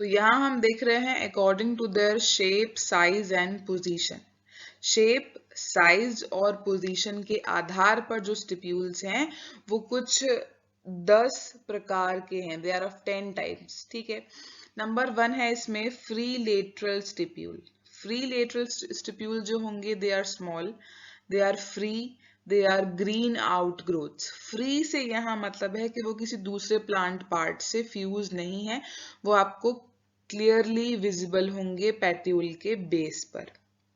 तो यहाँ हम देख रहे हैं according to their shape, size and position. Shape, size और पोजीशन के आधार पर जो स्टिप्यूल्स हैं वो कुछ 10 प्रकार के हैं। They are of 10 types. ठीक है, नंबर 1 है इसमें free lateral stipule. Free lateral stipule जो होंगे they are small, they are free, they are green outgrowths. Free से यहाँ मतलब है कि वो किसी दूसरे प्लांट पार्ट से फ्यूज नहीं है, वो आपको क्लियरली विजिबल होंगे पेट्यूल के बेस पर।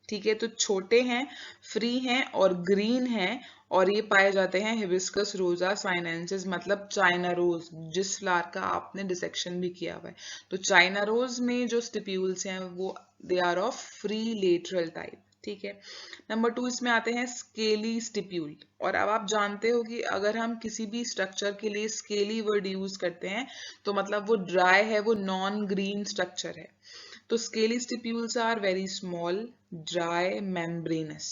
ठीक है, तो छोटे हैं, फ्री हैं और ग्रीन हैं, और ये पाए जाते हैं हिबिस्कस रोजा साइनेंसिस, मतलब चाइना रोज, जिस फ्लावर का आपने डिसेक्शन भी किया हुआ है। तो चाइना रोज में जो स्टिप्यूल्स हैं वो they are of free lateral type. ठीक है, नंबर 2 इसमें आते हैं स्केली स्टिप्यूल। और अब आप जानते हो कि अगर हम किसी भी स्ट्रक्चर के लिए स्केली वर्ड यूज करते हैं तो मतलब वो ड्राई है, वो नॉन ग्रीन स्ट्रक्चर है। तो scaly stipules are very small, dry, membranous.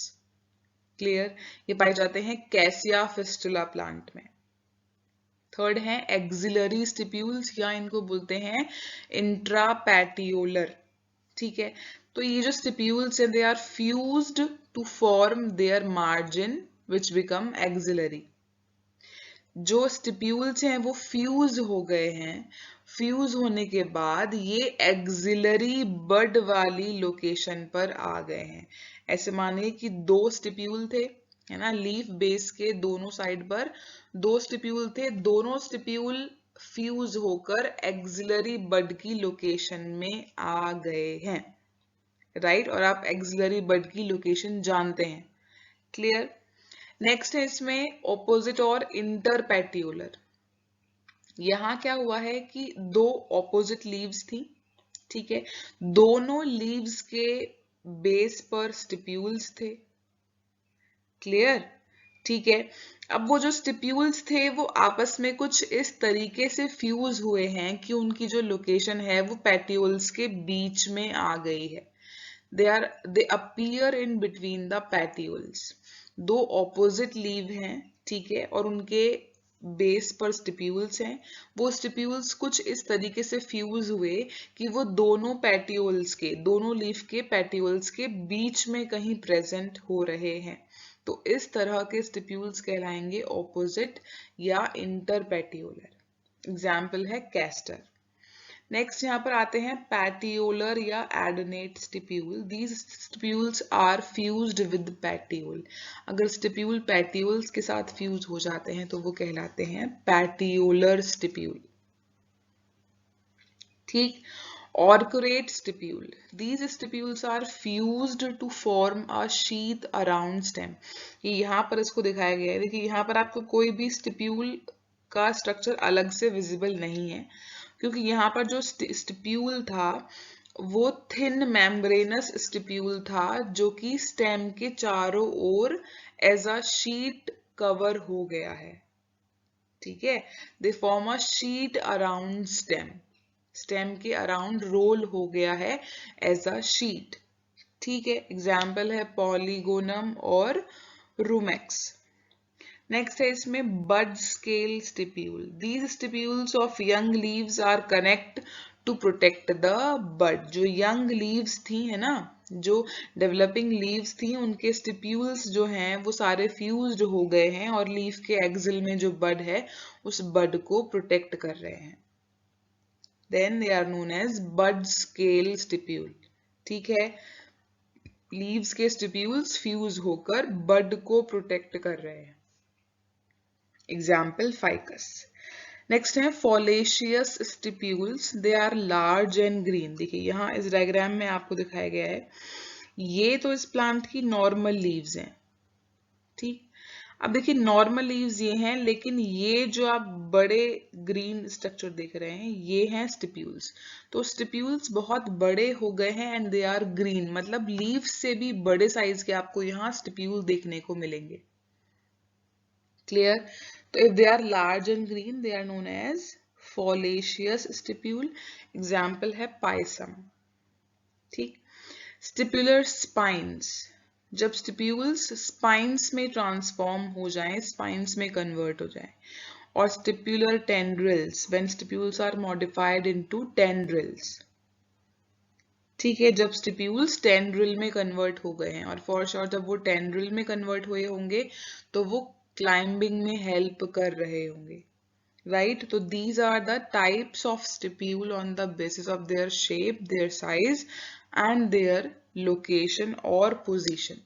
Clear, ये पाए जाते हैं कैसिया फिस्टुला प्लांट में। थर्ड है एक्सिलरी स्टिप्यूल्स, या इनको बोलते हैं इंट्रापैटियोलर। ठीक है, तो ये जो स्टिप्यूल्स हैं they are fused to form their margin which become axillary. जो स्टिप्यूल्स हैं वो फ्यूज हो गए हैं, फ्यूज होने के बाद ये एक्सिलरी बड वाली लोकेशन पर आ गए हैं। ऐसे मानिए कि दो स्टिप्यूल थे, है ना, लीफ बेस के दोनों साइड पर दो स्टिप्यूल थे, दोनों स्टिप्यूल फ्यूज होकर एक्सिलरी बड की लोकेशन में आ गए हैं। राइट, और आप एक्सिलरी बड की लोकेशन जानते हैं। क्लियर, नेक्स्ट है इसमें ऑपोजिट और इंटरपेटियोलर। यहां क्या हुआ है कि दो ऑपोजिट लीव्स थी। ठीक है, दोनों लीव्स के बेस पर स्टिप्यूल्स थे। क्लियर, ठीक है, अब वो जो स्टिप्यूल्स थे वो आपस में कुछ इस तरीके से फ्यूज हुए हैं कि उनकी जो लोकेशन है वो पेट्यूल्स के बीच में आ गई है। they appear in between the petioles। दो ऑपोजिट लीव हैं, ठीक है, और उनके बेस पर स्टिप्यूल्स हैं। वो स्टिप्यूल्स कुछ इस तरीके से फ्यूज हुए कि वो दोनों पेट्योल्स के, दोनों लीफ के पेट्योल्स के बीच में कहीं प्रेजेंट हो रहे हैं। तो इस तरह के स्टिप्यूल्स कहलाएंगे ऑपोजिट या इंटरपेटियोलर। एग्जाम्पल है कैस्टर। नेक्स्ट यहाँ पर आते हैं पैटियोलर या adnate stipule. These stipules are fused with petiole. अगर स्टिप्यूल पैटियोल्स के साथ फ्यूज हो जाते हैं तो वो कहलाते हैं पैटियोलर स्टिप्यूल। ठीक, ऑर्कुरेट stipule. These stipules are fused to form a sheath around stem। ये यहाँ पर इसको दिखाया गया है। देखिए यहाँ पर आपको कोई भी स्टिप्यूल का स्ट्रक्चर अलग से विजिबल नहीं है, क्योंकि यहाँ पर जो स्टिप्यूल था वो थिन मेम्ब्रेनस स्टिप्यूल था जो कि स्टेम के चारों ओर एज अ शीट कवर हो गया है। ठीक है, they form a sheet around stem. Stem के अराउंड रोल हो गया है एज अ शीट। ठीक है, एग्जाम्पल है पॉलीगोनम और रूमेक्स। नेक्स्ट है इसमें bud scale stipule. These stipules of young leaves are connect to protect the bud. जो यंग लीव्स थी, है ना, जो डेवलपिंग लीव्स थी, उनके स्टिप्यूल्स जो हैं वो सारे फ्यूज्ड हो गए हैं और लीफ के एक्सिल में जो बड है उस बड को प्रोटेक्ट कर रहे हैं। Then they are known as bud scale stipule. ठीक है, लीव्स के स्टिप्यूल्स फ्यूज होकर बड को प्रोटेक्ट कर रहे हैं। Example ficus. नेक्स्ट है foliaceous stipules. They are large and green. देखिए यहाँ इस डायग्राम में आपको दिखाया गया है, ये तो इस प्लांट की नॉर्मल लीव्स हैं। ठीक, अब देखिए नॉर्मल लीव्स ये हैं, लेकिन ये जो आप बड़े ग्रीन स्ट्रक्चर देख रहे हैं ये हैं स्टिप्यूल्स। तो स्टिप्यूल्स बहुत बड़े हो गए हैं एंड दे आर ग्रीन, मतलब लीव्स से भी बड़े साइज के आपको यहाँ स्टिप्यूल देखने को मिलेंगे। क्लियर, तो if they are large and green they are known as foliaceous stipule। Example है पायसम। ठीक, स्टिपुलर स्पाइन्स। जब स्टिप्यूल्स स्पाइन्स में ट्रांसफॉर्म हो जाएं, स्पाइन्स में कन्वर्ट हो जाएं। और stipular tendrils, when stipules are modified into tendrils. ठीक है, जब स्टिप्यूल्स टेंड्रिल में कन्वर्ट हो गए हैं, और फॉर श्योर जब वो टेंड्रिल में कन्वर्ट हुए होंगे तो वो क्लाइंबिंग में हेल्प कर रहे होंगे, right? So these are the types of stipule on the basis of their shape, their size and their location or position.